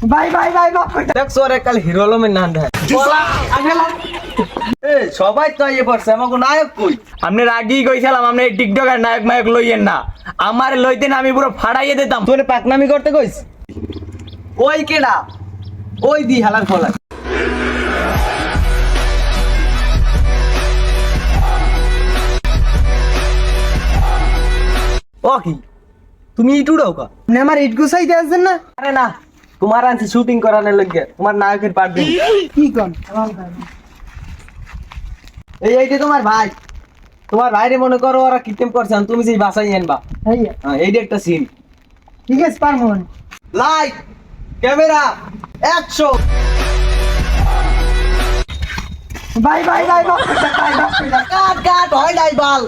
ভাই ভাই ভাই মাফ করে দেখ সোরে কাল হিরো আলমের নাম দেয় বলা আগে লাগ এ সবাই তো ইয়ে পড়ছে আমাকে নায়ক কই আপনি রাগি কইছিলাম আপনি টিকটকার নায়ক মায়ক লইয়েন না আমার লইতেন আমি পুরো ফাড়াইয়ে দিতাম। তোরে পাকনামি করতে কইস ওই কেডা ওই দি হালার ফলা ও কি তুমি ইটুড়াও কা আপনি আমার ইট গুছাইতে আসছেন না আরে না তোমার আনছি শুটিং করানোর লাগে তোমার নায়কের পার্ট দিই কি কোন এইটা তোমার ভাই তোমার ভাইরে মনে করো ওরা কিডন্যাপ করছে আর তুমি সেই বাসায় আনবা ভাইয়া হ্যাঁ এইটা একটা সিন ঠিক আছে পারমন লাইট ক্যামেরা অ্যাকশন ভাই ভাই ভাই মাফ করে ভাই মাফ করে কাট কাট হয় নাই বাল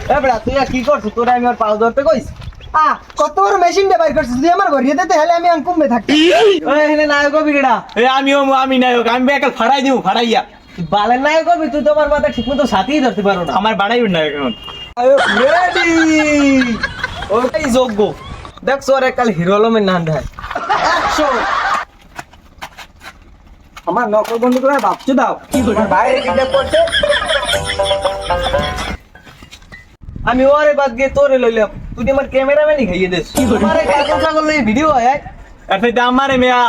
এ বড়া তুই আর কি করছিস তোরা আমি আর পাও ধরতে কইস কত বড় মেশিন ব্যবহার করছিস তুই আমার ঘরে দিতে হেলে আমি আঙ্কুমে থাকি ওই এখানে নায়ক হবি কেডা এ আমি নায়ক আমি বেকাল ফাড়াই দিব ফাড়াইয়া বালের নায়ক হবি তুই তো আমার মাথা ঠিকমতো সাথেই ধরতে পারো না আমার বাড়াইবেন নায়ক এখন। রেডি ওটাই যোগ্য দেখ সোরে কাল হিরো আলমের নাম দেয় অ্যাকশন আমার নকল বন্ধু করে ভাবছো দাও আমার বাইরে কিডন্যাপ করছে আমি ওরে বাদ গিয়ে তোরে লইলাম তুই আমার ক্যামেরাম্যানই খাইয়ে দিস আমারে কাগজ ছাগল লই ভিডিও হয় আর সেটা আমারে মেয়া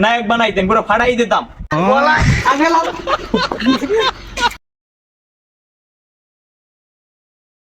নায়ক বানাইতেন পুরো ফাড়াই দিতাম বলা আগে লাগ